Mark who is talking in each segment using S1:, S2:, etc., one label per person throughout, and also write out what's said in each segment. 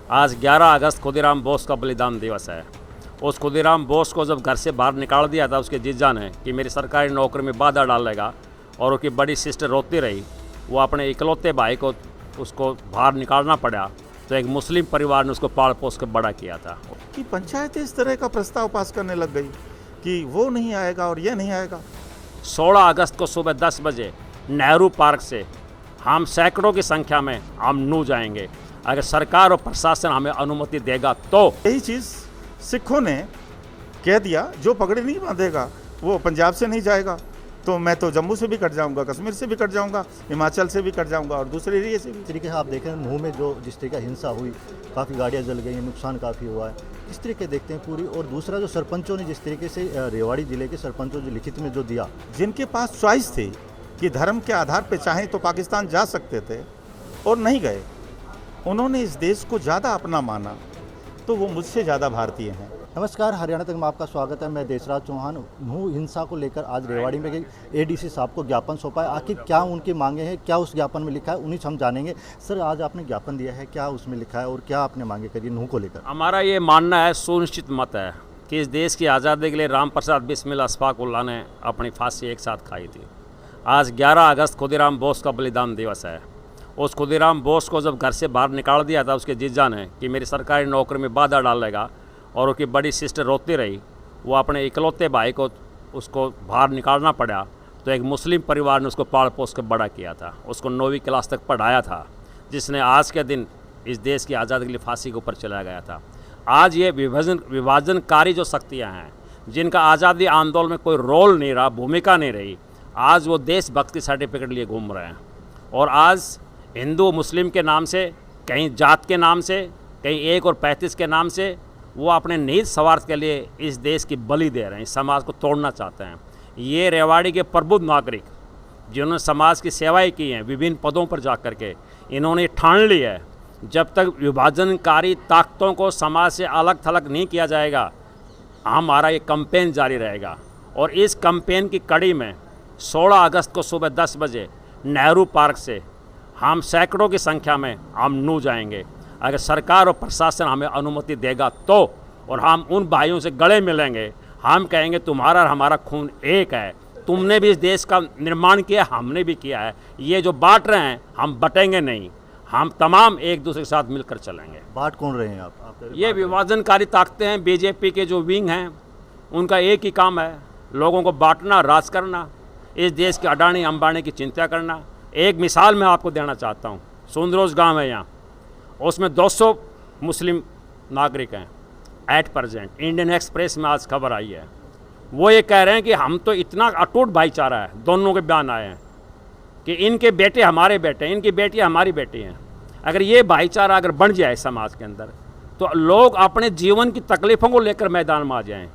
S1: आज 11 अगस्त खुदीराम बोस का बलिदान दिवस है। उस खुदीराम बोस को जब घर से बाहर निकाल दिया था उसके जीजा ने कि मेरी सरकारी नौकरी में बाधा डालेगा, और उसकी बड़ी सिस्टर रोती रही, वो अपने इकलौते भाई को उसको बाहर निकालना पड़ा, तो एक मुस्लिम परिवार ने उसको पाल पोस कर बड़ा किया था।
S2: कि पंचायत इस तरह का प्रस्ताव पास करने लग गई कि वो नहीं आएगा और ये नहीं आएगा।
S1: 16 अगस्त को सुबह 10 बजे नेहरू पार्क से हम सैकड़ों की संख्या में हम नू जाएंगे। अगर सरकार और प्रशासन हमें अनुमति देगा तो।
S2: यही चीज़ सिखों ने कह दिया, जो पगड़ी नहीं बांधेगा वो पंजाब से नहीं जाएगा, तो मैं तो जम्मू से भी कट जाऊंगा, कश्मीर से भी कट जाऊंगा, हिमाचल से भी कट जाऊंगा और दूसरे एरिए से भी।
S3: इस तरीके से आप देखें नूह में जो जिस तरीके का हिंसा हुई, काफ़ी गाड़ियाँ जल गई, नुकसान काफ़ी हुआ है, इस तरीके देखते हैं पूरी। और दूसरा जो सरपंचों ने जिस तरीके से रेवाड़ी ज़िले के सरपंचों जो लिखित में जो दिया,
S2: जिनके पास चॉइस थी कि धर्म के आधार पर चाहें तो पाकिस्तान जा सकते थे और नहीं गए, उन्होंने इस देश को ज़्यादा अपना माना, तो वो मुझसे ज़्यादा भारतीय हैं।
S3: नमस्कार, हरियाणा तक में आपका स्वागत है। मैं देशराज चौहान। नूह हिंसा को लेकर आज रेवाड़ी में एडीसी साहब को ज्ञापन सौंपा है। आखिर क्या उनकी मांगे हैं, क्या उस ज्ञापन में लिखा है, उन्हीं से हम जानेंगे। सर, आज आपने ज्ञापन दिया है, क्या उसमें लिखा है और क्या आपने मांगे करी नूह को लेकर?
S1: हमारा ये मानना है, सुनिश्चित मत है कि इस देश की आज़ादी के लिए राम प्रसाद बिस्मिल्लाह अशफाकुल्लाह ने अपनी फांसी एक साथ खाई थी। आज 11 अगस्त खुदीराम बोस का बलिदान दिवस है। उस खुदीराम बोस को जब घर से बाहर निकाल दिया था उसके जीजा ने कि मेरी सरकारी नौकरी में बाधा डालेगा, और उसकी बड़ी सिस्टर रोती रही, वो अपने इकलौते भाई को उसको बाहर निकालना पड़ा, तो एक मुस्लिम परिवार ने उसको पाल पोस कर बड़ा किया था, उसको 9वीं क्लास तक पढ़ाया था, जिसने आज के दिन इस देश की आज़ादी के लिए फांसी के ऊपर चलाया गया था। आज ये विभाजनकारी जो शक्तियाँ हैं, जिनका आज़ादी आंदोलन में कोई रोल नहीं रहा, भूमिका नहीं रही, आज वो देशभक्ति सर्टिफिकेट लिए घूम रहे हैं। और आज हिंदू मुस्लिम के नाम से, कहीं जात के नाम से, कहीं 1 और 35 के नाम से वो अपने निहित स्वार्थ के लिए इस देश की बलि दे रहे हैं, इस समाज को तोड़ना चाहते हैं। ये रेवाड़ी के प्रबुद्ध नागरिक जिन्होंने समाज की सेवाएं की हैं विभिन्न पदों पर जा कर के, इन्होंने ठान लिया है जब तक विभाजनकारी ताकतों को समाज से अलग थलग नहीं किया जाएगा, हमारा ये कैंपेन जारी रहेगा। और इस कैंपेन की कड़ी में 16 अगस्त को सुबह 10 बजे नेहरू पार्क से हम सैकड़ों की संख्या में हम नू जाएंगे। अगर सरकार और प्रशासन हमें अनुमति देगा तो, और हम उन भाइयों से गले मिलेंगे, हम कहेंगे तुम्हारा और हमारा खून एक है, तुमने भी इस देश का निर्माण किया, हमने भी किया है, ये जो बांट रहे हैं हम बटेंगे नहीं, हम तमाम एक दूसरे के साथ मिलकर चलेंगे।
S3: बात कौन रहे हैं आप?
S1: ये विभाजनकारी ताकतें हैं, बीजेपी के जो विंग हैं, उनका एक ही काम है, लोगों को बांटना, राज करना, इस देश के अडानी अंबानी की चिंता करना। एक मिसाल मैं आपको देना चाहता हूँ। सुंदरोज गांव है यहाँ, उसमें 200 मुस्लिम नागरिक हैं एट प्रेजेंट। इंडियन एक्सप्रेस में आज खबर आई है, वो ये कह रहे हैं कि हम तो इतना अटूट भाईचारा है, दोनों के बयान आए हैं कि इनके बेटे हमारे बेटे, इनकी बेटियां हमारी बेटी हैं। अगर ये भाईचारा अगर बढ़ जाए समाज के अंदर, तो लोग अपने जीवन की तकलीफ़ों को लेकर मैदान में आ जाएँ।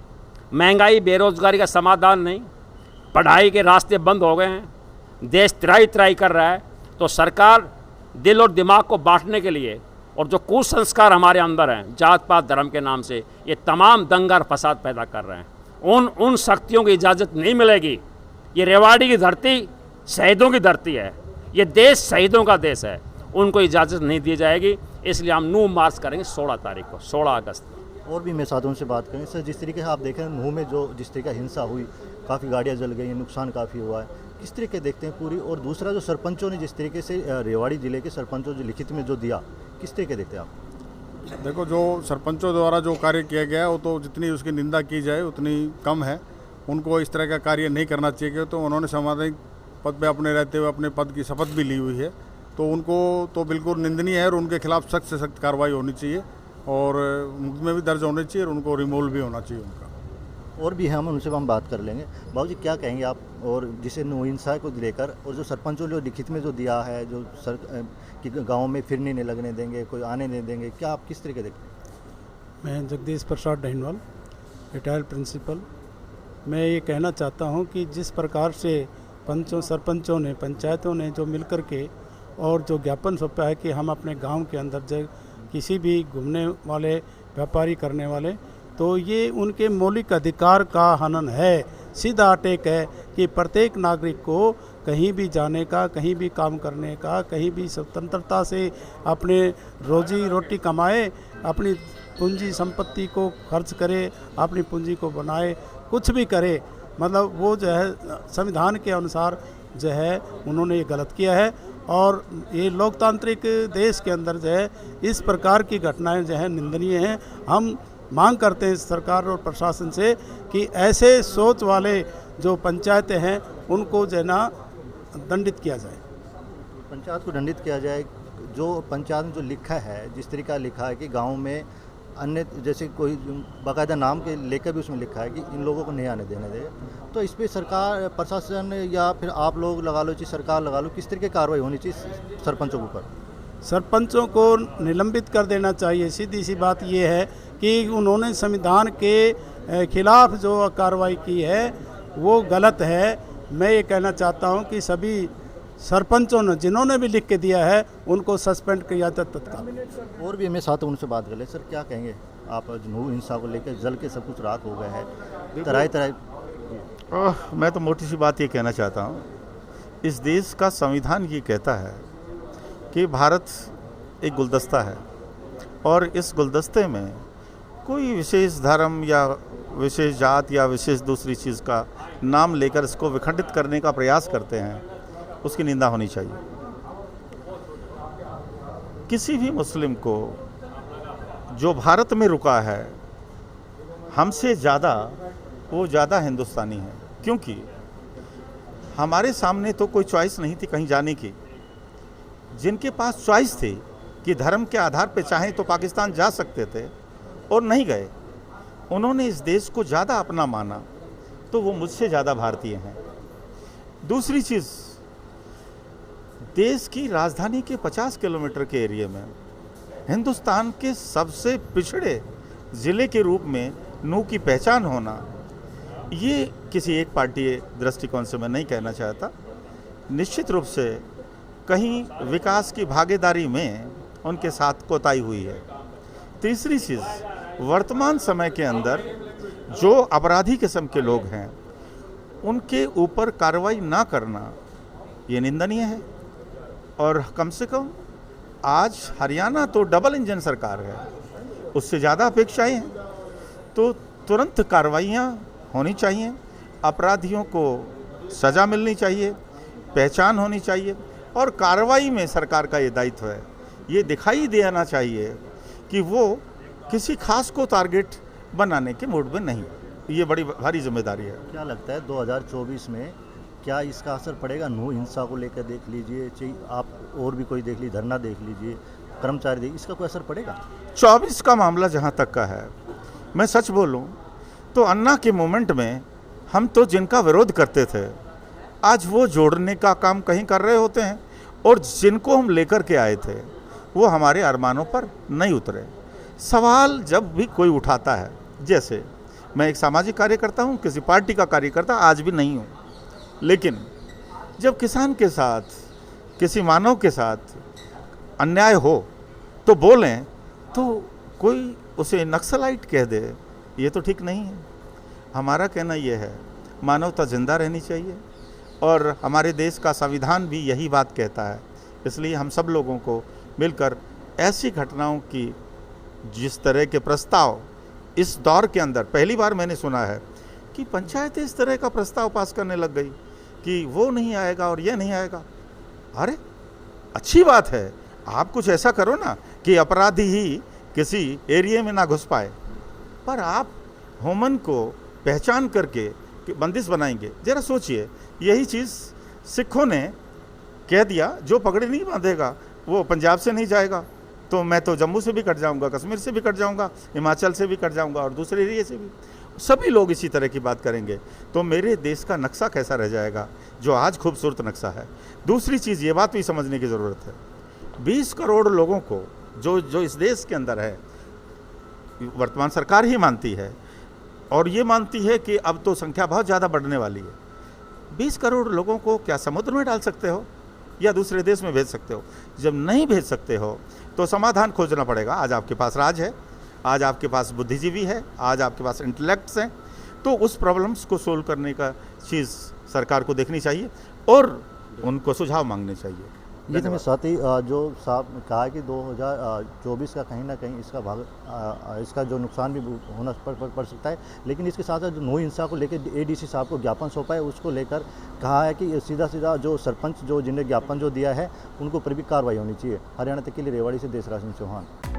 S1: महंगाई बेरोजगारी का समाधान नहीं, पढ़ाई के रास्ते बंद हो गए हैं, देश त्राही त्राही कर रहा है, तो सरकार दिल और दिमाग को बांटने के लिए, और जो कुसंस्कार हमारे अंदर हैं जात पात धर्म के नाम से, ये तमाम दंगा और फसाद पैदा कर रहे हैं, उन शक्तियों की इजाज़त नहीं मिलेगी। ये रेवाड़ी की धरती शहीदों की धरती है, ये देश शहीदों का देश है, उनको इजाज़त नहीं दी जाएगी। इसलिए हम नूह मार्च करेंगे 16 तारीख को, 16 अगस्त।
S3: और भी मैं साथों से बात करें। सर, जिस तरीके से आप देखें नूह में जो जिस तरीके का हिंसा हुई, काफ़ी गाड़ियाँ जल गई, नुकसान काफ़ी हुआ है, किस तरीके देखते हैं पूरी। और दूसरा जो सरपंचों ने जिस तरीके से रेवाड़ी ज़िले के सरपंचों जो लिखित में जो दिया, किस तरीके देखते हैं आप?
S4: देखो, जो सरपंचों द्वारा जो कार्य किया गया है वो तो जितनी उसकी निंदा की जाए उतनी कम है। उनको इस तरह का कार्य नहीं करना चाहिए। तो उन्होंने सामाजिक पद पे अपने रहते हुए अपने पद की शपथ भी ली हुई है, तो उनको तो बिल्कुल निंदनीय है और उनके खिलाफ सख्त से सख्त कार्रवाई होनी चाहिए और मुकदमे भी दर्ज होने चाहिए और उनको रिमूवल भी होना चाहिए उनका।
S3: और भी हम उनसे हम बात कर लेंगे। बाबूजी, क्या कहेंगे आप, और जिसे नूह हिंसा को लेकर, और जो सरपंचों जो लिखित में जो दिया है, जो कि गाँव में फिरने नहीं लगने देंगे, कोई आने नहीं देंगे, क्या आप किस तरीके देखते हैं?
S5: मैं जगदीश प्रसाद डहिनवाल, रिटायर्ड प्रिंसिपल। मैं ये कहना चाहता हूँ कि जिस प्रकार से सरपंचों ने, पंचायतों ने जो मिलकर के और जो ज्ञापन सौंपा है कि हम अपने गांव के अंदर किसी भी घूमने वाले, व्यापारी करने वाले, तो ये उनके मौलिक अधिकार का हनन है। सीधा अटैक है कि प्रत्येक नागरिक को कहीं भी जाने का, कहीं भी काम करने का, कहीं भी स्वतंत्रता से अपने रोजी रोटी कमाए, अपनी पूंजी संपत्ति को खर्च करे, अपनी पूंजी को बनाए, कुछ भी करे, मतलब वो जो है संविधान के अनुसार जो है उन्होंने ये गलत किया है। और ये लोकतांत्रिक देश के अंदर जो है इस प्रकार की घटनाएं जो है निंदनीय हैं। हम मांग करते हैं सरकार और प्रशासन से कि ऐसे सोच वाले जो पंचायतें हैं उनको जो है ना दंडित किया जाए।
S3: पंचायत को दंडित किया जाए। जो पंचायत में जो लिखा है, जिस तरीका लिखा है कि गांव में अन्य जैसे कोई बाकायदा नाम के लेकर भी उसमें लिखा है कि इन लोगों को नहीं आने देने दे, तो इस पर सरकार, प्रशासन या फिर आप लोग लगा लो, चाहे सरकार लगा लो, किस तरह की कार्रवाई होनी चाहिए सरपंचों के ऊपर?
S5: सरपंचों को निलंबित कर देना चाहिए। सीधी सी बात ये है कि उन्होंने संविधान के खिलाफ जो कार्रवाई की है वो गलत है। मैं ये कहना चाहता हूँ कि सभी सरपंचों ने जिन्होंने भी लिख के दिया है उनको सस्पेंड किया जाए तत्काल।
S3: और भी हमें साथ उनसे बात कर ले। सर, क्या कहेंगे आप? नूह हिंसा को लेकर जल के सब कुछ राख हो गया है, तराई तराई।
S2: मैं तो मोटी सी बात ये कहना चाहता हूँ, इस देश का संविधान ये कहता है कि भारत एक गुलदस्ता है और इस गुलदस्ते में कोई विशेष धर्म या विशेष जात या विशेष दूसरी चीज़ का नाम लेकर इसको विखंडित करने का प्रयास करते हैं, उसकी निंदा होनी चाहिए। किसी भी मुस्लिम को जो भारत में रुका है, हमसे ज़्यादा वो ज़्यादा हिंदुस्तानी है, क्योंकि हमारे सामने तो कोई चॉइस नहीं थी कहीं जाने की। जिनके पास चॉइस थी कि धर्म के आधार पर चाहें तो पाकिस्तान जा सकते थे और नहीं गए, उन्होंने इस देश को ज़्यादा अपना माना, तो वो मुझसे ज़्यादा भारतीय हैं। दूसरी चीज़, देश की राजधानी के 50 किलोमीटर के एरिया में हिंदुस्तान के सबसे पिछड़े ज़िले के रूप में नूह की पहचान होना, ये किसी एक पार्टी दृष्टिकोण से मैं नहीं कहना चाहता। निश्चित रूप से कहीं विकास की भागीदारी में उनके साथ कोताही हुई है। तीसरी चीज़, वर्तमान समय के अंदर जो अपराधी किस्म के लोग हैं उनके ऊपर कार्रवाई ना करना ये निंदनीय है। और कम से कम आज हरियाणा तो डबल इंजन सरकार है, उससे ज़्यादा अपेक्षाएं हैं, तो तुरंत कार्रवाइयाँ होनी चाहिए, अपराधियों को सज़ा मिलनी चाहिए, पहचान होनी चाहिए और कार्रवाई में सरकार का ये दायित्व है। ये दिखाई देना चाहिए कि वो किसी खास को टारगेट बनाने के मूड में नहीं, ये बड़ी भारी जिम्मेदारी है।
S3: क्या लगता है 2024 में क्या इसका असर पड़ेगा? नूह हिंसा को लेकर देख लीजिए, चाहे आप और भी कोई देख लीजिए, धरना देख लीजिए, कर्मचारी देख, इसका कोई असर पड़ेगा?
S2: 24 का मामला जहाँ तक का है, मैं सच बोलूँ तो अन्ना के मोमेंट में हम तो जिनका विरोध करते थे आज वो जोड़ने का काम कहीं कर रहे होते हैं, और जिनको हम लेकर के आए थे वो हमारे अरमानों पर नहीं उतरे। सवाल जब भी कोई उठाता है, जैसे मैं एक सामाजिक कार्यकर्ता हूँ, किसी पार्टी का कार्यकर्ता आज भी नहीं हूँ, लेकिन जब किसान के साथ, किसी मानव के साथ अन्याय हो तो बोलें, तो कोई उसे नक्सलाइट कह दे, ये तो ठीक नहीं है। हमारा कहना ये है, मानवता जिंदा रहनी चाहिए और हमारे देश का संविधान भी यही बात कहता है। इसलिए हम सब लोगों को मिलकर ऐसी घटनाओं की, जिस तरह के प्रस्ताव इस दौर के अंदर पहली बार मैंने सुना है कि पंचायतें इस तरह का प्रस्ताव पास करने लग गई कि वो नहीं आएगा और ये नहीं आएगा। अरे अच्छी बात है, आप कुछ ऐसा करो ना कि अपराधी ही किसी एरिया में ना घुस पाए, पर आप होमन को पहचान करके कि बंदिश बनाएंगे। जरा सोचिए, यही चीज़ सिखों ने कह दिया, जो पगड़ी नहीं बांधेगा वो पंजाब से नहीं जाएगा, तो मैं तो जम्मू से भी कट जाऊंगा, कश्मीर से भी कट जाऊंगा, हिमाचल से भी कट जाऊंगा और दूसरे एरिया से भी। सभी लोग इसी तरह की बात करेंगे तो मेरे देश का नक्शा कैसा रह जाएगा, जो आज खूबसूरत नक्शा है। दूसरी चीज़ ये बात भी समझने की ज़रूरत है, 20 करोड़ लोगों को जो इस देश के अंदर है, वर्तमान सरकार ही मानती है और ये मानती है कि अब तो संख्या बहुत ज़्यादा बढ़ने वाली है। 20 करोड़ लोगों को क्या समुद्र में डाल सकते हो या दूसरे देश में भेज सकते हो? जब नहीं भेज सकते हो तो समाधान खोजना पड़ेगा। आज आपके पास राज है, आज आपके पास बुद्धिजीवी है, आज आपके पास इंटेलेक्ट्स हैं, तो उस प्रॉब्लम्स को सोल्व करने का चीज़ सरकार को देखनी चाहिए। और उनको सुझाव मांगने चाहिए।
S3: ये तो मैं साथ ही जो साहब ने कहा है कि 2024 का कहीं ना कहीं इसका जो नुकसान भी होना पड़ सकता है, लेकिन इसके साथ साथ जो नौ हिंसा को लेकर एडीसी साहब को ज्ञापन सौंपा है, उसको लेकर कहा है कि सीधा जो सरपंच जो जिन्हें ज्ञापन जो दिया है उनको पर भी कार्रवाई होनी चाहिए। हरियाणा तक के लिए रेवाड़ी से देसराज सिंह चौहान।